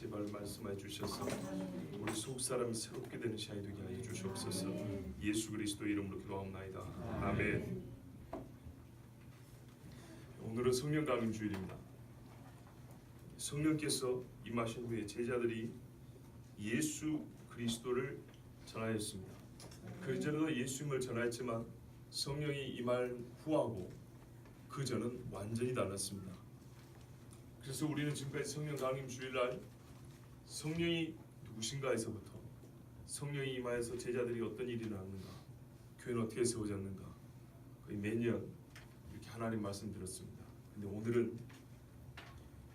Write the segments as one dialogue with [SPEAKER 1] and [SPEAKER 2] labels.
[SPEAKER 1] 제발 말씀해 주셔서 우리 속사람이 새롭게 되는 시간이 되게 하여 주시옵소서. 예수 그리스도 이름으로 기도하옵나이다. 아멘. 오늘은 성령 강림 주일입니다. 성령께서 임하신 후에 제자들이 예수 그리스도를 전하였습니다. 그 전에도 예수님을 전하였지만 성령이 임할 후하고 그 전은 완전히 달랐습니다. 그래서 우리는 지금까지 성령 강림 주일날 성령이 누구신가에서부터 성령이 임하여서 제자들이 어떤 일이 나는가, 교회는 어떻게 세워졌는가, 거의 매년 이렇게 하나님 말씀드렸습니다. 근데 오늘은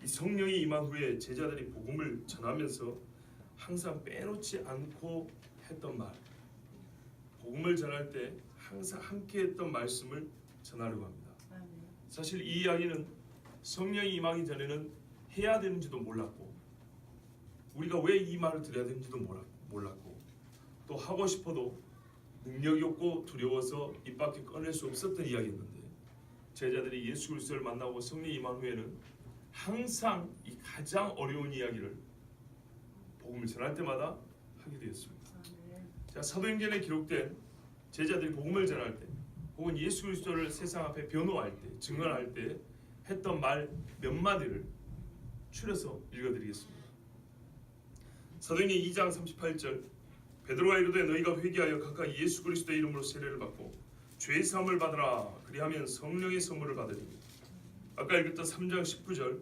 [SPEAKER 1] 이 성령이 임한 후에 제자들이 복음을 전하면서 항상 빼놓지 않고 했던 말, 복음을 전할 때 항상 함께 했던 말씀을 전하려고 합니다. 사실 이 이야기는 성령이 임하기 전에는 해야 되는지도 몰랐고, 우리가 왜 이 말을 드려야 되는지도 몰랐고, 또 하고 싶어도 능력이 없고 두려워서 입 밖에 꺼낼 수 없었던 이야기였는데, 제자들이 예수 그리스도를 만나고 성령이 임한 후에는 항상 이 가장 어려운 이야기를 복음을 전할 때마다 하게 되었습니다. 자, 사도행전에 기록된 제자들이 복음을 전할 때 혹은 예수 그리스도를 세상 앞에 변호할 때, 증언할 때 했던 말 몇 마디를 추려서 읽어드리겠습니다. 사도행전 2장 38절, 베드로가 이르되 너희가 회개하여 각각 예수 그리스도의 이름으로 세례를 받고 죄 사함을 받으라. 그리하면 성령의 선물을 받으리니. 아까 읽었던 3장 19절,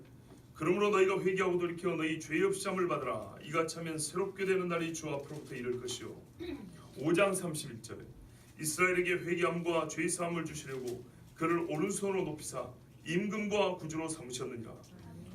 [SPEAKER 1] 그러므로 너희가 회개하고 돌이켜 너희 죄 없이 잠을 받으라. 이같이 하면 새롭게 되는 날이 주 앞으로부터 이를 것이요. 5장 31절에 이스라엘에게 회개함과 죄 사함을 주시려고 그를 오른손으로 높이사 임금과 구주로 삼으셨느니라.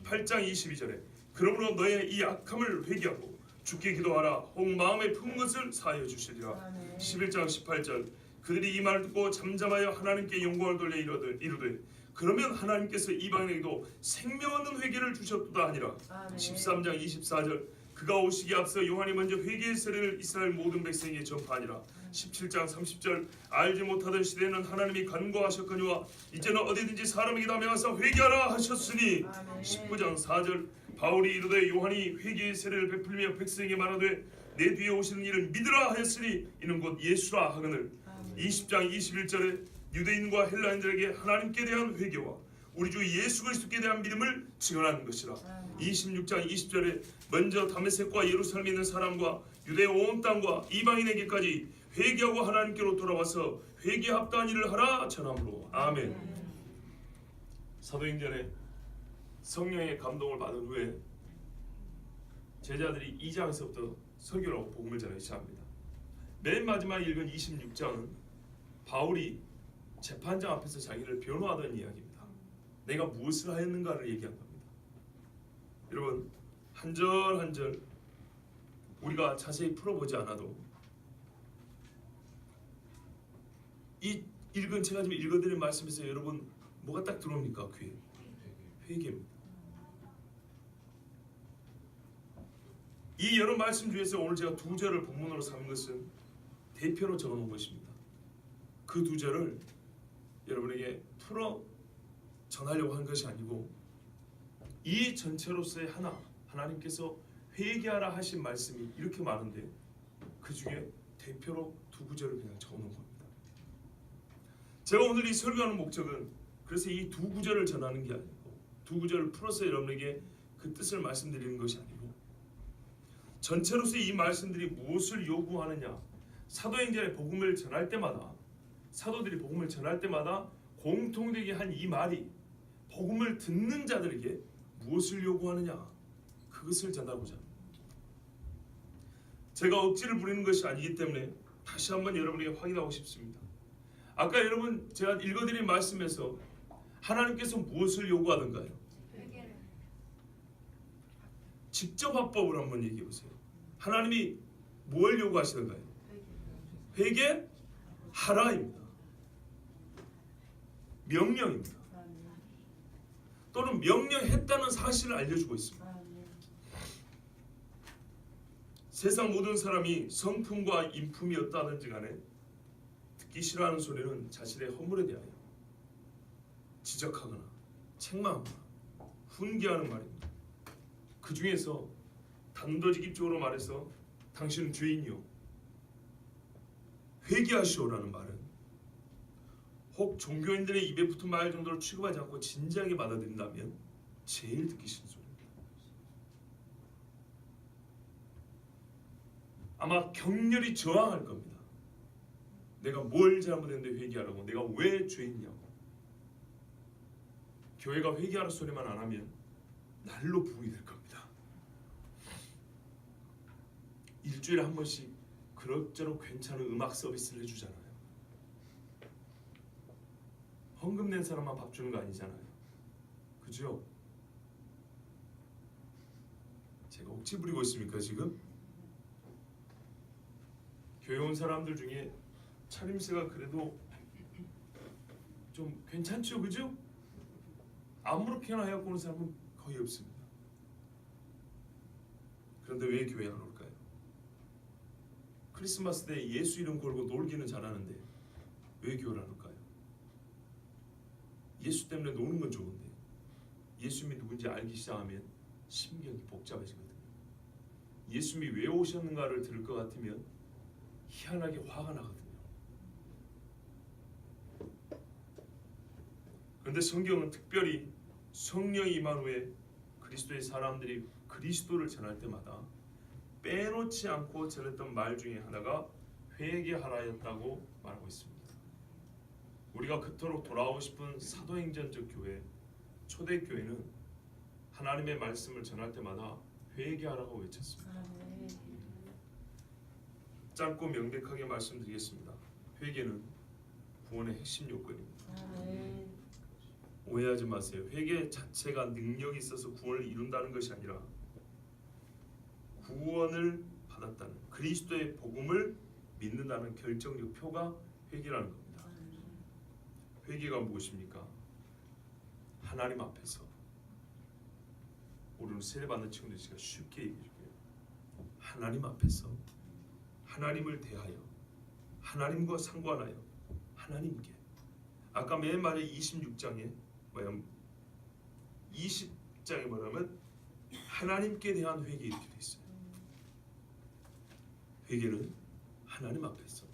[SPEAKER 1] 8장 22절에 그러므로 너의 이 악함을 회개하고 주께 기도하라. 혹 마음에 품 것을 사하여 주시리라. 11장 18절 그들이 이 말을 듣고 잠잠하여 하나님께 영광을 돌려 이르되 그러면 하나님께서 이방인에게도 생명 얻는 회개를 주셨도다 하니라. 13장 24절 그가 오시기에 앞서 요한이 먼저 회개의 세례를 이스라엘 모든 백성에게 전파하니라. 17장 30절 알지 못하던 시대에는 하나님이 간과하셨거니와 이제는 어디든지 사람에게 다 명하사 회개하라 하셨으니. 19장 4절 바울이 이르되 요한이 회개의 세례를 베풀며 백성에게 말하되 내 뒤에 오시는 이를 믿으라 하였으니 이는 곧 예수라 하거늘. 20장 21절에 유대인과 헬라인들에게 하나님께 대한 회개와 우리 주 예수 그리스도께 대한 믿음을 증언하는 것이라. 26장 20절에 먼저 다메섹과 예루살렘에 있는 사람과 유대 온 땅과 이방인에게까지 회개하고 하나님께로 돌아와서 회개에 합당한 일을 하라 전함으로. 아멘. 사도행전에 성령의 감동을 받은 후에 제자들이 2장에서부터 설교를 하고 복음을 전하기 시작합니다. 맨 마지막 읽은 26장은 바울이 재판장 앞에서 자기를 변호하던 이야기입니다. 내가 무엇을 하였는가를 얘기한 겁니다. 여러분, 한 절 한 절 우리가 자세히 풀어보지 않아도 이 읽은 제가 지금 읽어드린 말씀에서 여러분 뭐가 딱 들어옵니까? 귀에 회개입니다. 이 여러 말씀 중에서 오늘 제가 두 절을 본문으로 삼은 것은 대표로 적어놓은 것입니다. 그 두 절을 여러분에게 풀어 전하려고 한 것이 아니고 이 전체로서의 하나, 하나님께서 회개하라 하신 말씀이 이렇게 많은데 그 중에 대표로 두 구절을 그냥 적어놓은 겁니다. 제가 오늘 이 설교하는 목적은 그래서 이 두 구절을 전하는 게 아니고 두 구절을 풀어서 여러분에게 그 뜻을 말씀드리는 것이 아니고 전체로서 이 말씀들이 무엇을 요구하느냐, 사도행전의 복음을 전할 때마다 사도들이 복음을 전할 때마다 공통되게 한 이 말이 복음을 듣는 자들에게 무엇을 요구하느냐, 그것을 전하고자 합니다. 제가 억지를 부리는 것이 아니기 때문에 다시 한번 여러분에게 확인하고 싶습니다. 아까 여러분 제가 읽어드린 말씀에서 하나님께서 무엇을 요구하던가요? 직접 합법을 한번 얘기해 보세요. 하나님이 뭘 요구하시던가요? 회개하라입니다. 명령입니다. 또는 명령했다는 사실을 알려주고 있습니다. 세상 모든 사람이 성품과 인품이 어떠하든지 간에 듣기 싫어하는 소리는 자신의 허물에 대하여 지적하거나 책망하거나 훈계하는 말입니다. 그 중에서 단도직입적으로 말해서 당신은 죄인이요 회개하시오라는 말은 혹 종교인들의 입에 붙은 말 정도로 취급하지 않고 진지하게 받아들인다면 제일 듣기 싫은 소리입니다. 아마 격렬히 저항할 겁니다. 내가 뭘 잘못했는데 회개하라고, 내가 왜 죄인이냐고. 교회가 회개하는 소리만 안 하면 날로 부흥이 될 겁니다. 일주일에 한 번씩 그럭저럭 괜찮은 음악 서비스를 해주잖아요. 헌금 낸 사람만 밥 주는 거 아니잖아요. 그죠? 제가 억지 부리고 있습니까 지금? 교회 온 사람들 중에 차림새가 그래도 좀 괜찮죠, 그죠? 아무렇게나 해갖고 오는 사람은 거의 없습니다. 그런데 왜 교회 안 올까요? 크리스마스 때 예수 이름 걸고 놀기는 잘하는데 왜 교회를 안 올까요? 예수 때문에 노는 건 좋은데 예수님이 누군지 알기 시작하면 심경이 복잡해지거든요. 예수님이 왜 오셨는가를 들을 것 같으면 희한하게 화가 나거든요. 그런데 성경은 특별히 성령이 임한 후에 그리스도의 사람들이 그리스도를 전할 때마다 빼놓지 않고 전했던 말 중에 하나가 회개하라였다고 말하고 있습니다. 우리가 그토록 돌아오고 싶은 사도행전적 교회, 초대교회는 하나님의 말씀을 전할 때마다 회개하라고 외쳤습니다. 짧고 명백하게 말씀드리겠습니다. 회개는 구원의 핵심 요건입니다. 오해하지 마세요. 회개 자체가 능력이 있어서 구원을 이룬다는 것이 아니라 구원을 받았다는, 그리스도의 복음을 믿는다는 결정적 표가 회개라는 겁니다. 회개가 무엇입니까? 하나님 앞에서, 우리는 세례받는 친구들 제가 쉽게 얘기해줄게요. 하나님 앞에서 하나님을 대하여, 하나님과 상관하여, 하나님께, 아까 맨 말에 26장에 20장에 뭐냐면 하나님께 대한 회개 이렇게 돼 있어요. 회개는 하나님 앞에서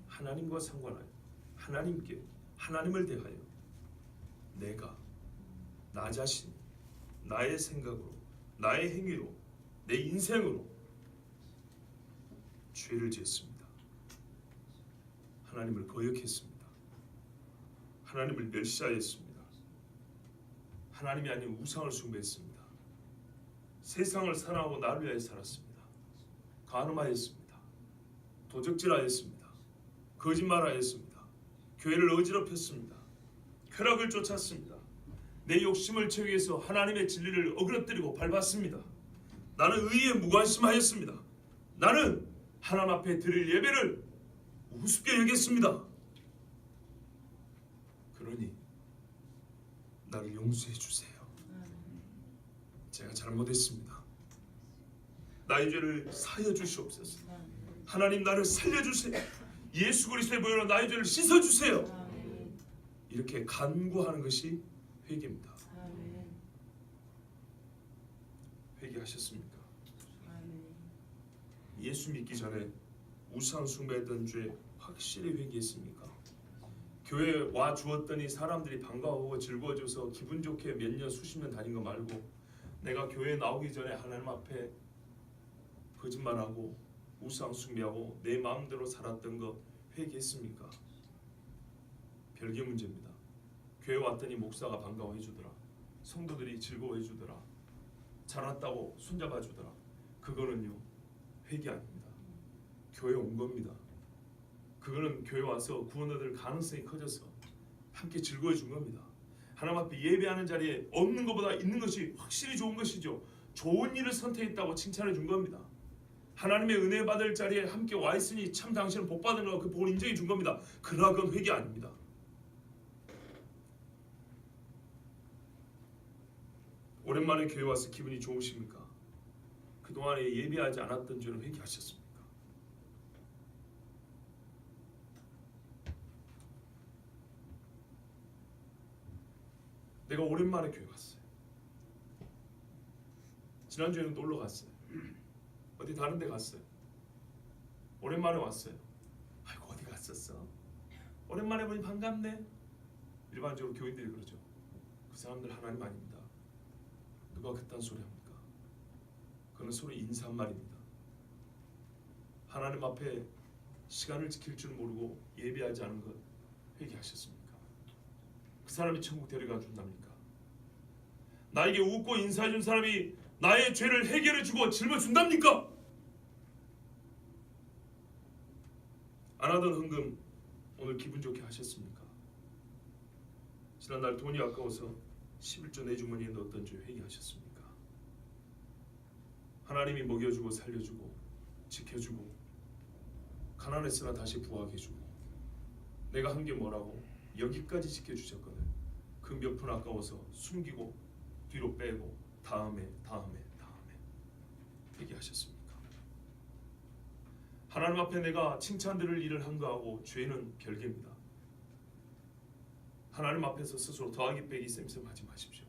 [SPEAKER 1] 하나님과 상관하여, 하나님께, 하나님을 대하여 내가 나 자신, 나의 생각으로, 나의 행위로, 내 인생으로 죄를 지었습니다. 하나님을 거역했습니다. 하나님을 멸시하였습니다. 하나님이 아닌 우상을 숭배했습니다. 세상을 사랑하고 나를 위하여 살았습니다. 간음하였습니다. 도적질하였습니다. 거짓말하였습니다. 교회를 어지럽혔습니다. 쾌락을 쫓았습니다. 내 욕심을 채우기 위해서 하나님의 진리를 어그러뜨리고 밟았습니다. 나는 의에 무관심하였습니다. 나는 하나님 앞에 드릴 예배를 우습게 여겼습니다. 그러니 나를 용서해 주세요. 제가 잘못했습니다. 나의 죄를 사여 주시옵소서. 하나님 나를 살려주세요. 예수 그리스도의 보혈로 나의 죄를 씻어주세요. 이렇게 간구하는 것이 회개입니다. 회개하셨습니까? 예수 믿기 전에 우상 숭배했던 죄 확실히 회개했습니까? 교회에 와 주었더니 사람들이 반가워하고 즐거워져서 기분 좋게 몇 년 수십 년 다닌 거 말고 내가 교회에 나오기 전에 하나님 앞에 거짓말하고 우상 숭배하고 내 마음대로 살았던 거 회개했습니까? 별개 문제입니다. 교회 왔더니 목사가 반가워해 주더라. 성도들이 즐거워해 주더라. 잘 왔다고 손잡아 주더라. 그거는요 회개 아닙니다. 교회 온 겁니다. 그거는 교회 와서 구원 얻을 가능성이 커져서 함께 즐거워해 준 겁니다. 하나님 앞에 예배하는 자리에 없는 것보다 있는 것이 확실히 좋은 것이죠. 좋은 일을 선택했다고 칭찬해 준 겁니다. 하나님의 은혜 받을 자리에 함께 와 있으니 참 당신은 복 받은 거고 그 복을 인정해 준 겁니다. 그러나 그건 회개 아닙니다. 오랜만에 교회 와서 기분이 좋으십니까? 그동안에 예배하지 않았던 죄는 회개하셨습니까? 내가 오랜만에 교회 갔어요. 지난주에는 놀러 갔어요. 어디 다른 데 갔어요. 오랜만에 왔어요. 아이고 어디 갔었어? 오랜만에 보니 반갑네. 일반적으로 교인들이 그러죠. 그 사람들 하나님 아닙니다. 누가 그딴 소리 합니까? 그건 서로 인사말입니다. 하나님 앞에 시간을 지킬 줄 모르고 예배하지 않은 것 회개하셨습니까? 그 사람이 천국 데려가 준답니까? 나에게 웃고 인사해 준 사람이 나의 죄를 해결해 주고 짊어준답니까? 안 하던 헌금 오늘 기분 좋게 하셨습니까? 지난날 돈이 아까워서 11조 내 주머니에 넣었던 죄 회개하셨습니까? 하나님이 먹여주고 살려주고 지켜주고 가난했으나 다시 부하게 해주고 내가 한 게 뭐라고 여기까지 지켜주셨거든. 그 몇 푼 아까워서 숨기고 뒤로 빼고 다음에 회개하셨습니까? 하나님 앞에 내가 칭찬드릴 일을 한 거하고 죄는 별개입니다. 하나님 앞에서 스스로 더하기 빼기 쌤쌤하지 마십시오.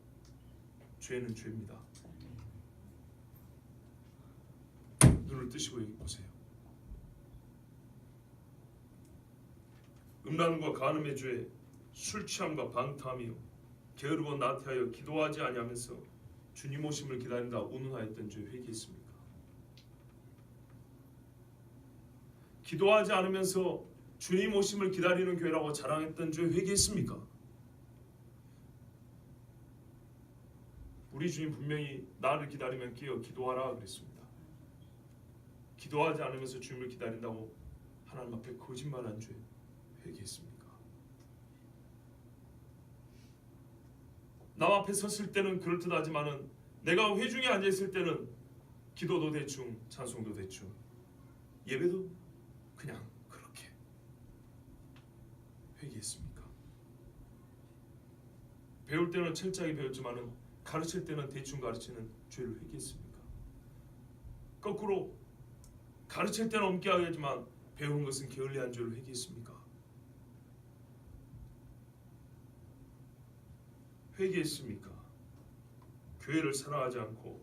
[SPEAKER 1] 죄는 죄입니다. 눈을 뜨시고 여기 보세요. 음란과 간음의 죄, 술 취함과 방탕이요 게으르고 나태하여 기도하지 아니하면서 주님 오심을 기다린다 운운하였던 죄 회개했습니까? 기도하지 않으면서 주님 오심을 기다리는 교회라고 자랑했던 죄 회개했습니까? 우리 주님 분명히 나를 기다리면 깨어 기도하라 그랬습니다. 기도하지 않으면서 주님을 기다린다고 하나님 앞에 거짓말한 죄 회개했습니까? 남 앞에 섰을 때는 그럴듯하지만은 내가 회중에 앉아 있을 때는 기도도 대충, 찬송도 대충, 예배도 그냥 그렇게 회개했습니까? 배울 때는 철저하게 배웠지만은 가르칠 때는 대충 가르치는 죄를 회개했습니까? 거꾸로 가르칠 때는 엄격하게 하지만 배운 것은 게을리한 죄를 회개했습니까? 회개했습니까? 교회를 사랑하지 않고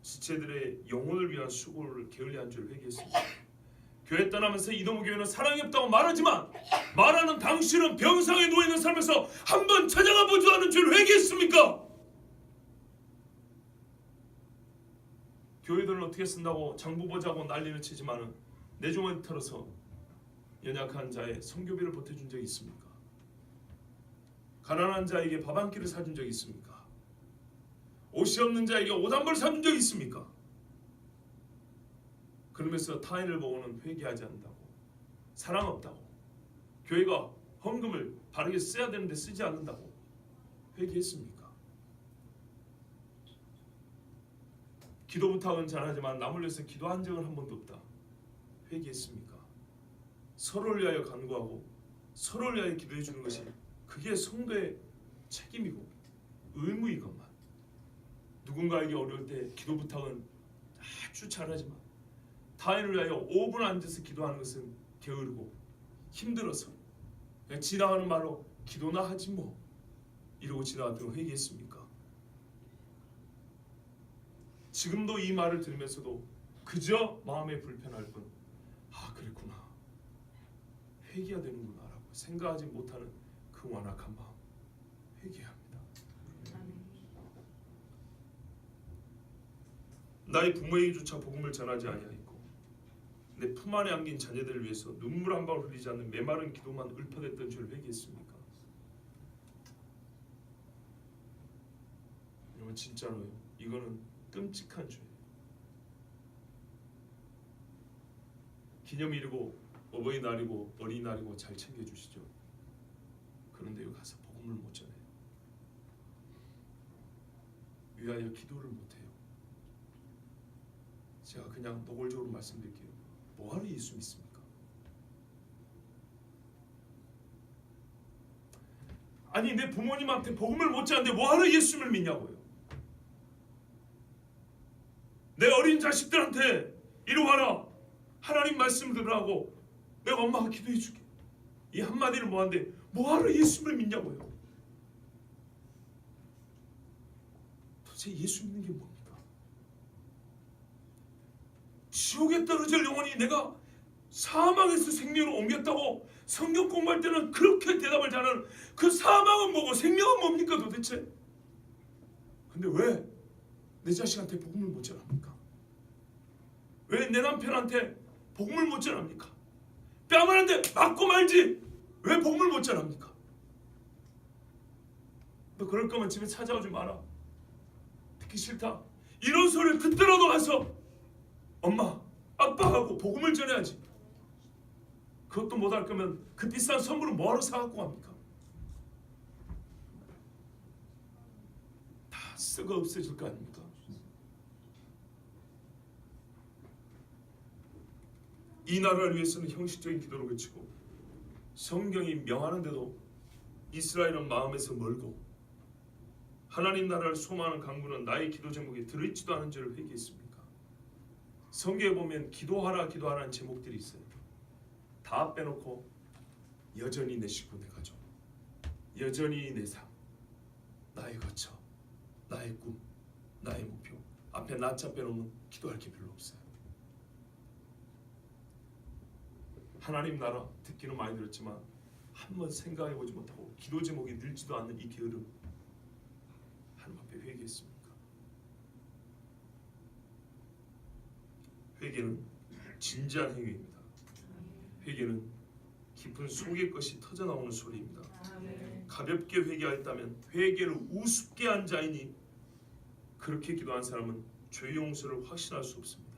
[SPEAKER 1] 지체들의 영혼을 위한 수고를 게을리한 죄를 회개했습니까? 교회 떠나면서 이동우 교회는 사랑이 없다고 말하지만 말하는 당신은 병상에 누워있는 삶에서 한 번 찾아가 보지도 않은 죄를 회개했습니까? 교회들은 어떻게 쓴다고 장부 보자고 난리를 치지만은 내 주머니 털어서 연약한 자의 선교비를 보태준 적이 있습니까? 가난한 자에게 밥 한 끼를 사준 적이 있습니까? 옷이 없는 자에게 옷 한 벌 사준 적이 있습니까? 그러면서 타인을 보고는 회개하지 않는다고, 사랑 없다고, 교회가 헌금을 바르게 써야 되는데 쓰지 않는다고 회개했습니까? 기도 부탁은 잘하지만 남 흘려서 기도한 적은 한 번도 없다 회개했습니까? 서로를 위하여 간구하고 서로를 위하여 기도해 주는 것이 그게 성도의 책임이고 의무이건만 누군가에게 어려울 때 기도 부탁은 아주 잘하지만 타인을 위하여 5분 앉아서 기도하는 것은 게으르고 힘들어서 그냥 지나가는 말로 기도나 하지 뭐 이러고 지나갔던 거 회개했습니까? 지금도 이 말을 들으면서도 그저 마음에 불편할 뿐 그랬구나 회개해야 되는구나 라고 생각하지 못하는 그 완악한 마음 회개해야 합니다. 나의 부모에게조차 복음을 전하지 아니하였고 내 품 안에 안긴 자녀들을 위해서 눈물 한 방울 흘리지 않는 메마른 기도만 읊어댔던 죄를 회개했습니까? 여러분 진짜로요. 이거는 끔찍한 죄예요. 기념일이고 어버이날이고 어린이날이고 잘 챙겨주시죠. 그런데 여기 가서 복음을 못 전해요. 위하여 기도를 못해요. 제가 그냥 노골적으로 말씀드릴게요. 뭐하러 예수 믿습니까? 아니 내 부모님한테 복음을 못 전하는데 뭐하러 예수를 믿냐고요. 내 어린 자식들한테 이리 와라 하나님 말씀 들으라고 내가 엄마가 기도해 줄게 이 한마디를 뭐하는데 뭐하러 예수를 믿냐고요. 도대체 예수 믿는 게 뭡니까? 지옥에 떨어질 영혼이 내가 사망에서 생명으로 옮겼다고 성경 공부할 때는 그렇게 대답을 잘하는 그 사망은 뭐고 생명은 뭡니까 도대체? 근데 왜 내 자식한테 복음을 못 전합니까? 왜 내 남편한테 복음을 못 전합니까? 뺨한테 맞고 말지 왜 복음을 못 전합니까? 너 그럴 거면 집에 찾아오지 마라. 듣기 싫다. 이런 소리를 듣더라도 가서 엄마, 아빠하고 복음을 전해야지. 그것도 못할 거면 그 비싼 선물을 뭐하러 사갖고 갑니까? 다 썩어 없어질 거 아닙니까? 이 나라를 위해서는 형식적인 기도를 그치고 성경이 명하는데도 이스라엘은 마음에서 멀고 하나님 나라를 소망하는 강구는 나의 기도 제목에 들어있지도 않은 줄을 회개했습니까? 성경에 보면 기도하라 기도하라는 제목들이 있어요. 다 빼놓고 여전히 내 식구 내 가족, 여전히 내 삶, 나의 거처, 나의 꿈, 나의 목표 앞에 나자 빼놓으면 기도할 게 별로 없어요. 하나님 나라 듣기는 많이 들었지만 한번 생각해보지 못하고 기도 제목이 늘지도 않는 이 게으름, 하나님 앞에 회개했습니까? 회개는 진지한 행위입니다. 회개는 깊은 속의 것이 터져나오는 소리입니다. 가볍게 회개하였다면 회개를 우습게 한 자이니 그렇게 기도한 사람은 죄 용서를 확신할 수 없습니다.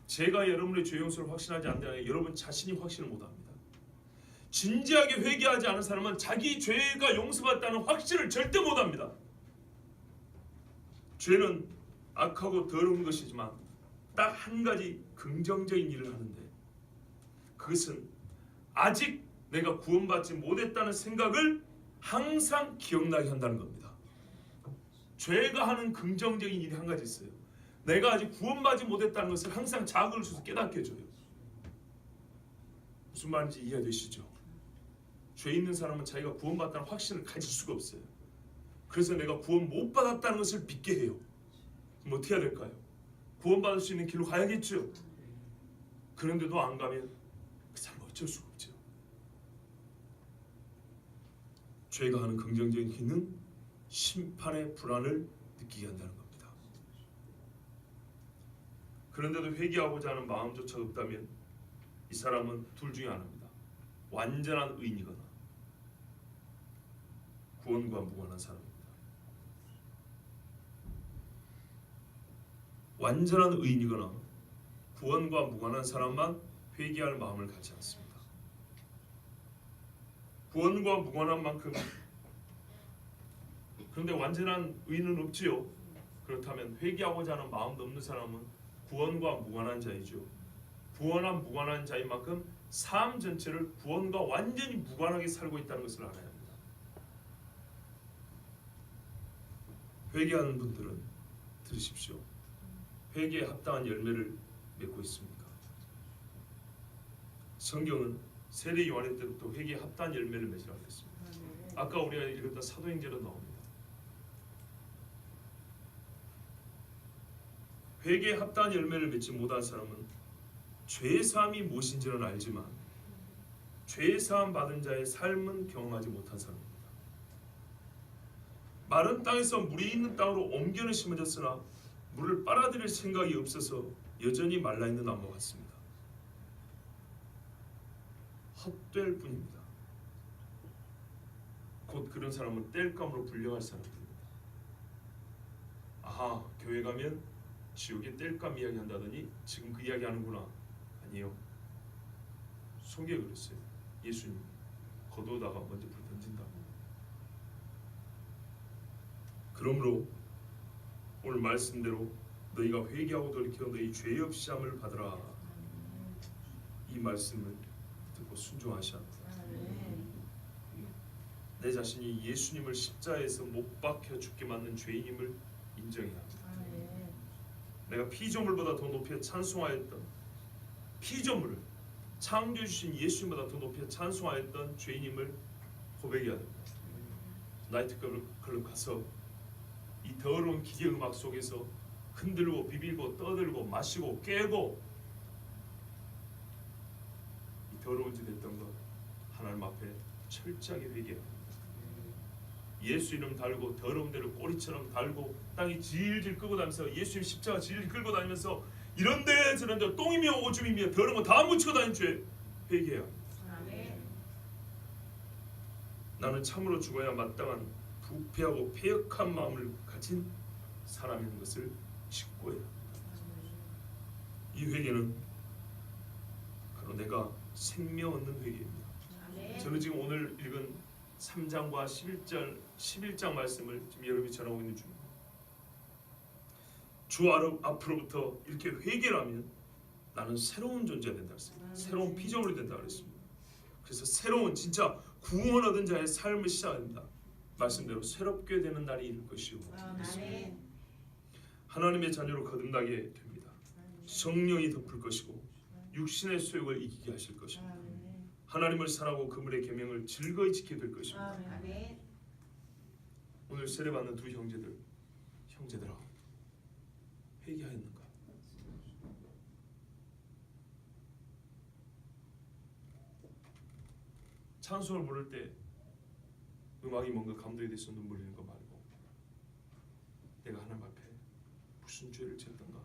[SPEAKER 1] 제가 여러분의 죄 용서를 확신하지 않는다면 여러분 자신이 확신을 못합니다. 진지하게 회개하지 않은 사람은 자기 죄가 용서받았다는 확신을 절대 못합니다. 죄는 악하고 더러운 것이지만 딱 한 가지 긍정적인 일을 하는데 그것은 아직 내가 구원받지 못했다는 생각을 항상 기억나게 한다는 겁니다. 죄가 하는 긍정적인 일이 한 가지 있어요. 내가 아직 구원받지 못했다는 것을 항상 자극을 줘서 깨닫게 해줘요. 무슨 말인지 이해되시죠? 죄 있는 사람은 자기가 구원받았다는 확신을 가질 수가 없어요. 그래서 내가 구원 못 받았다는 것을 믿게 해요. 그럼 어떻게 해야 될까요? 구원받을 수 있는 길로 가야겠죠. 그런데도 안 가면 그 사람은 어쩔 수가 없죠. 죄가 하는 긍정적인 기능, 심판의 불안을 느끼게 한다는 겁니다. 그런데도 회개하고자 하는 마음조차 없다면 이 사람은 둘 중에 하나입니다. 완전한 의인이거나 구원과 무관한 사람입니다. 완전한 의인이거나 구원과 무관한 사람만 회개할 마음을 갖지 않습니다. 구원과 무관한 만큼 그런데 완전한 의인은 없지요. 그렇다면 회개하고자 하는 마음도 없는 사람은 구원과 무관한 자이죠. 구원과 무관한 자인 만큼 삶 전체를 구원과 완전히 무관하게 살고 있다는 것을 알아야 합니다. 회개하는 분들은 들으십시오. 회개에 합당한 열매를 맺고 있습니까? 성경은 세례 요한의 때부터 회개에 합당한 열매를 맺으라고 했습니다. 아까 우리가 읽었던 사도행전은 나옵니다. 회개에 합당한 열매를 맺지 못한 사람은 죄사함이 무엇인지는 알지만 죄사함 받은 자의 삶은 경험하지 못한 사람입니다. 마른 땅에서 물이 있는 땅으로 옮겨는 심어졌으나 물을 빨아들일 생각이 없어서 여전히 말라있는 나무와 같습니다. 헛될 뿐입니다. 곧 그런 사람은 땔감으로 불려갈 사람들입니다. 아하, 교회 가면 지옥의 땔감 이야기 한다더니 지금 그 이야기 하는구나. 아니요. 성경에 그랬어요. 예수님 거두다가 먼저 불 던진다고. 그러므로 오늘 말씀대로 너희가 회개하고 돌이켜 너희 죄 없이 함을 받으라. 이 말씀을 듣고 순종하셔야 합니다. 내 자신이 예수님을 십자가에서 못 박혀 죽게 만든 죄인임을 인정해야 합니다. 내가 피조물보다 더 높이 찬송하였던 피조물을 창조해 주신 예수님보다 더 높이 찬송하였던 죄인임을 고백해야 됩니다. 나이트클럽 가서 이 더러운 기계 음악 속에서 흔들고 비비고 떠들고 마시고 깨고 이 더러운 짓 했던 것 하나님 앞에 철저하게 회개해야 합니다. 예수 이름 달고 더러운 데를 꼬리처럼 달고 땅이 질질 끌고 다니면서 예수님 십자가 질질 끌고 다니면서 이런데 저런데 똥이며 오줌이며 더러운 거 다 묻히고 다닌 죄 회개해야 합니다. 나는 참으로 죽어야 마땅한 부패하고 패역한 마음을 가진 사람인 것을 직고해야 합니다. 이 회개는 바로 내가 생명 얻는 회개입니다. 저는 지금 오늘 읽은 3장과 11장 말씀을 지금 여러분이 전하고 있는 중입니다. 주 앞으로부터 이렇게 회개를 하면 나는 새로운 존재가 된다 그랬습니다. 새로운 피조물이 된다 그랬습니다. 그래서 새로운 진짜 구원 얻은 자의 삶을 시작합니다. 말씀대로 새롭게 되는 날이 이룰 것이요. 하나님의 자녀로 거듭나게 됩니다. 성령이 덮을 것이고 육신의 소욕을 이기게 하실 것입니다. 하나님을 사랑하고 그분의 계명을 즐거이 지키게 될 것입니다. 오늘 세례받는 두 형제들아 회개하였는가? 찬송을 부를 때 음악이 뭔가 감동이 돼서 눈물 흘리는 거 말고 내가 하나님 앞에 무슨 죄를 지었던가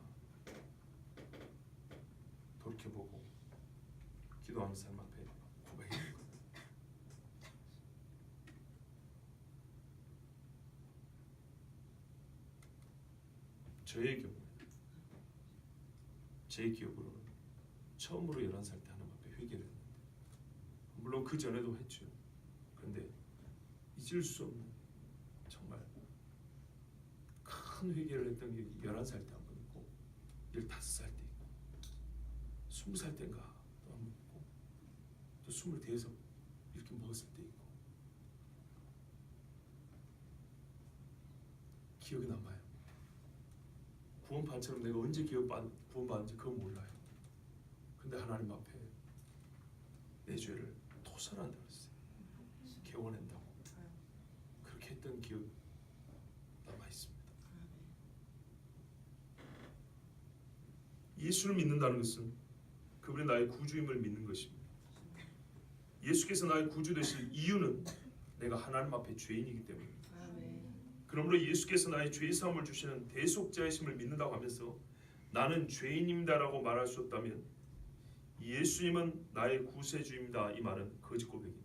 [SPEAKER 1] 돌이켜보고 기도하는 사람 앞에 고백해야 것. 저의 경우에 제 기억으로는 처음으로 11살 때 하나님 앞에 회개를 했는데 물론 그 전에도 했죠. 그런데 잊을 수 없는 정말 큰 회개를 했던 게 11살 때 한 번 있고 15살 때 있고 20살 때인가 또 한 번 있고 또 24살 이렇게 먹었을 때 있고 기억이 남아요. 구원판처럼 내가 언제 구원받은지 그건 몰라요. 근데 하나님 앞에 내 죄를 토설한다고 했어요. 개원한다고 그렇게 했던 기억 남아 있습니다. 예수를 믿는다는 것은 그분이 나의 구주임을 믿는 것입니다. 예수께서 나의 구주 되실 이유는 내가 하나님 앞에 죄인이기 때문입니다. 그러므로 예수께서 나의 죄 사함을 주시는 대속자이심을 믿는다고 하면서 나는 죄인입니다라고 말할 수 없다면 예수님은 나의 구세주입니다 이 말은 거짓 고백입니다.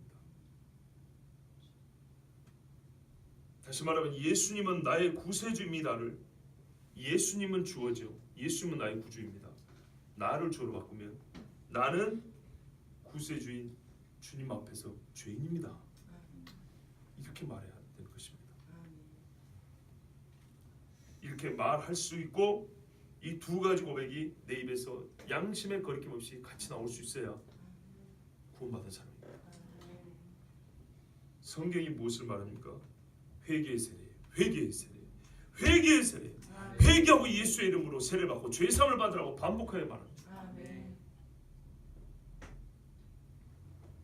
[SPEAKER 1] 다시 말하면 예수님은 나의 구세주입니다를 예수님은 주어죠. 예수님은 나의 구주입니다. 나를 주어로 바꾸면 나는 구세주인 주님 앞에서 죄인입니다. 이렇게 말해야 되는 것입니다. 이렇게 말할 수 있고 이 두 가지 고백이 내 입에서 양심의 거리낌 없이 같이 나올 수 있어야 구원받은 사람입니다. 성경이 무엇을 말합니까? 회개의 세례, 회개의 세례, 회개의 세례. 회개하고 예수의 이름으로 세례를 받고 죄 사함을 받으라고 반복하여 말합니다.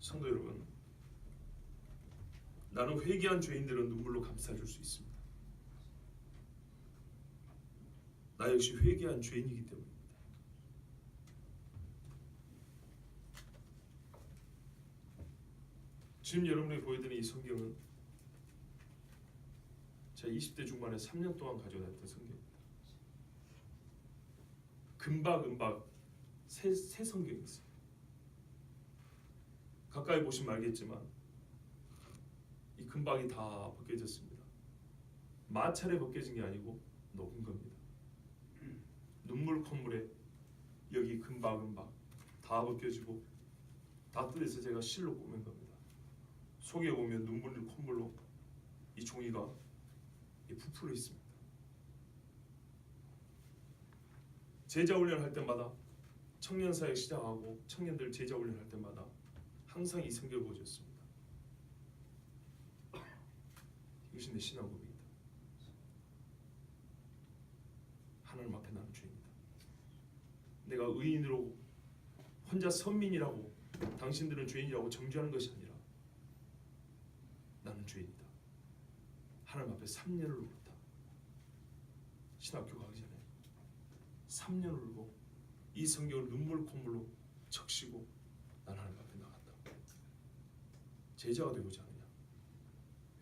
[SPEAKER 1] 성도 여러분, 나는 회개한 죄인들은 눈물로 감싸줄 수 있습니다. 나 역시 회개한 죄인이기 때문입니다. 지금 여러분이 보여드린 이 성경은 제가 20대 중반에 3년 동안 가져다녔던 성경입니다. 금박 새 성경이었어요. 가까이 보시면 알겠지만 이 금박이 다 벗겨졌습니다. 마찰에 벗겨진 게 아니고 녹은 겁니다. 눈물 콧물에 여기 금박 다 벗겨지고 다 뜯어서 제가 실로 꾸민 겁니다. 속에 보면 눈물 콧물로 이 종이가 부풀어 있습니다. 제자 훈련할 때마다 청년 사역 시작하고 청년들 제자 훈련할 때마다 항상 이 성경을 보여줬습니다. 이것이 내 신앙 고백이다. 하나님 앞에 나는 죄입니다. 내가 의인으로 혼자 선민이라고 당신들은 죄인이라고 정죄하는 것이 아니라 나는 죄인이다. 하나님 앞에 3년을 울었다. 신학교 가기 전에 3년 울고 이 성경을 눈물 콧물로 적시고 난 하나님 앞에 나갔다. 제자가 되고자 하느냐?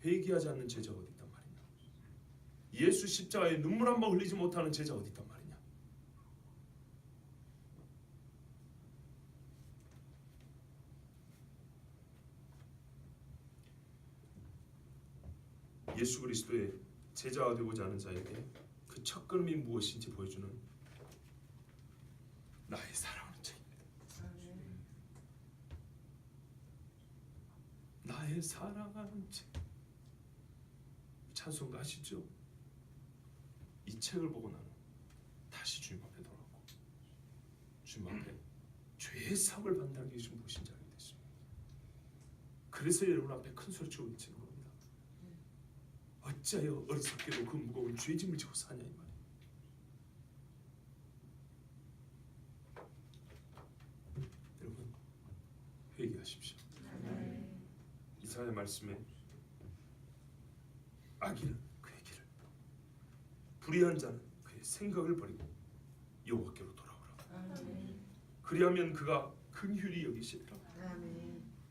[SPEAKER 1] 회개하지 않는 제자가 어디 있단 말이냐? 예수 십자가에 눈물 한 방 흘리지 못하는 제자가 어디 있단 말이냐? 예수 그리스도의 제자가 되고자 하는 자에게 그 첫걸음이 무엇인지 보여주는 나의 사랑하는 책입니다. 나의 사랑하는 책. 찬송가 아시죠? 이 책을 보고 나는 다시 주님 앞에 돌아오고 주님 앞에 죄의 사함을 받는다는 것이 무엇인지 알게 됐습니다. 그래서 여러분 앞에 큰 소리치고 외치는 겁니다. 어찌하여 어리석게도 그 무거운 죄짐을 지고 사냐 이 말이에요. 여러분 회개하십시오. 이사야 말씀에 악인은 그의 길을, 불의한 자는 그의 생각을 버리고 여호와께로 돌아오라. 그리하면 그가 긍휼히 여기시리라.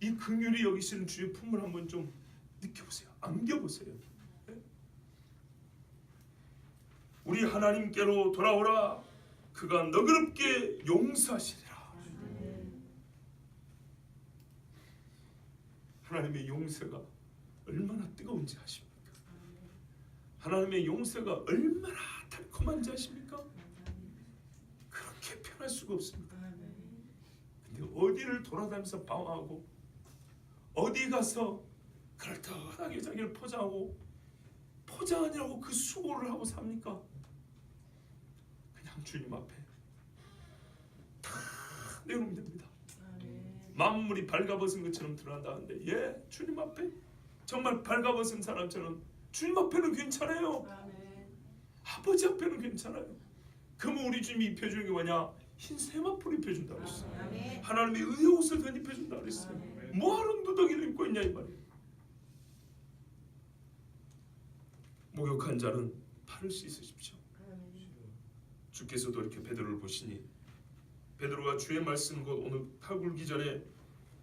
[SPEAKER 1] 이 긍휼히 여기시는 주의 품을 한번 좀 느껴보세요. 안겨보세요. 네? 우리 하나님께로 돌아오라. 그가 너그럽게 용서하시리라. 하나님의 용서가 얼마나 뜨거운지 아십니까? 하나님의 용서가 얼마나 달콤한지 아십니까? 그렇게 편할 수가 없습니다. 근데 어디를 돌아다니면서 방황하고 어디 가서 그럴듯하게 자기를 포장하고 포장하느라고 그 수고를 하고 삽니까? 그냥 주님 앞에 다 내놓으면 됩니다. 만물이 발가벗은 것처럼 드러난다는데 예, 주님 앞에 정말 발가벗은 사람처럼 주님 앞에는 괜찮아요. 아버지 앞에는 괜찮아요. 그러면 우리 주님이 입혀주는 게 뭐냐? 흰 세마포를 입혀준다고 했어요. 하나님의 의의 옷을 덧입혀준다고 그랬어요. 뭐하는 두더기를 입고 있냐 이 말이에요. 목욕한 자는 발을 씻으십시오. 주께서도 이렇게 베드로를 보시니 베드로가 주의 말씀 곧 오늘 탁 울기 전에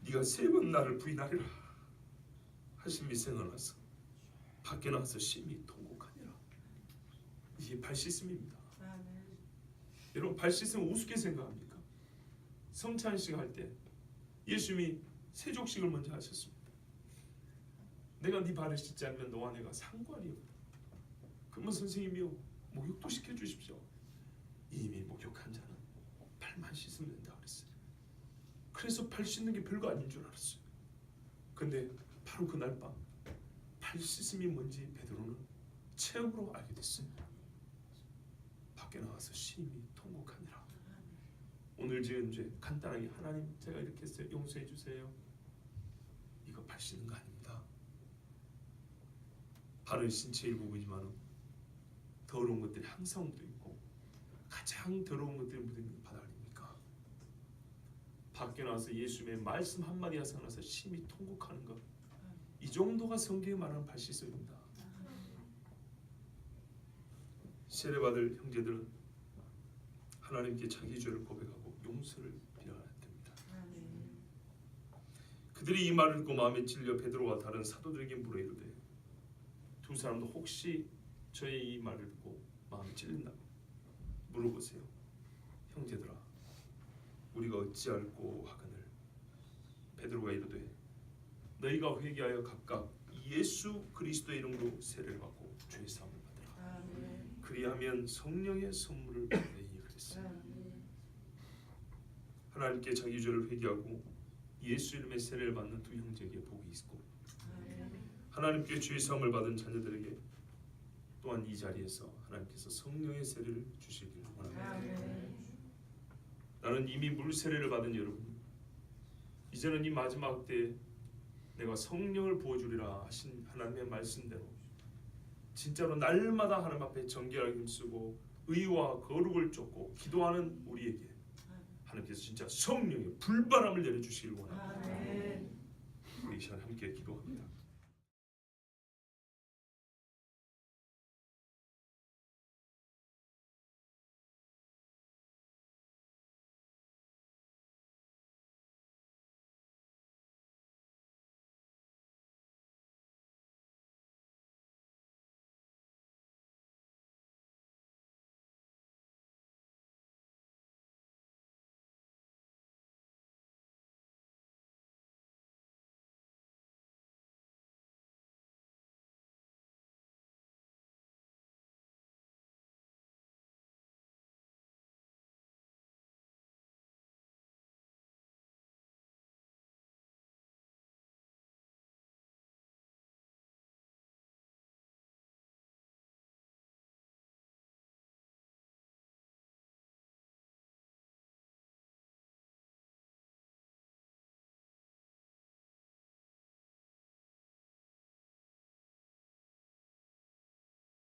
[SPEAKER 1] 네가 3번 나를 부인하리라 하심이 생각나서 밖에 나와서 심히 통곡하니라. 이게 발 씻음입니다. 여러분 발 씻음 우습게 생각합니까? 성찬식 할 때 예수님이 세족식을 먼저 하셨습니다. 내가 네 발을 씻지 않으면 너와 내가 상관이 없다. 그러면 선생님이요 목욕도 시켜주십시오. 이미 목욕한 자는 발만 씻으면 된다 그랬어요. 그래서 발 씻는 게 별거 아닌 줄 알았어요. 근데 바로 그날 밤 발 씻음이 뭔지 베드로는 체험으로 알게 됐습니다. 밖에 나와서 심히 통곡하니라. 오늘 지은 죄 간단하게 하나님 제가 이렇게 했어요. 용서해 주세요. 이거 발 씻는 거 아닙니다. 발은 신체 일부분이지만 더러운 것들이 항상 묻어 있고 가장 더러운 것들이 묻어 있는 발 아닙니까? 밖에 나와서 예수님의 말씀 한마디 하고 나서 심히 통곡하는 것, 이 정도가 성경에 말하는 발 씻음입니다. 세례받을 형제들은 하나님께 자기 죄를 고백하고 용서를 빌어야 됩니다. 그들이 이 말을 듣고 마음에 찔려 베드로와 다른 사도들에게 물어 이르되 두 사람도 혹시 저의 이 말을 듣고 마음에 찔린다 물어보세요. 형제들아 우리가 어찌할꼬 하거늘 베드로가 이르되 너희가 회개하여 각각 예수 그리스도의 이름으로 세례를 받고 죄 사함을 받으라. 그리하면 성령의 선물을 받으리니 그랬어요. 하나님께 자기 죄를 회개하고 예수 이름의 세례를 받는 두 형제에게 복이 있고 하나님께 죄 사함을 받은 자녀들에게 또한 이 자리에서 하나님께서 성령의 세례를 주시기를 원합니다. 나는 이미 물 세례를 받은 여러분, 이제는 이 마지막 때에 내가 성령을 부어주리라 하신 하나님의 말씀대로 진짜로 날마다 하나님 앞에 정결하게 힘쓰고 의와 거룩을 쫓고 기도하는 우리에게 하나님께서 진짜 성령의 불바람을 내려주시길 원합니다. 우리 이 시간 함께 기도합니다.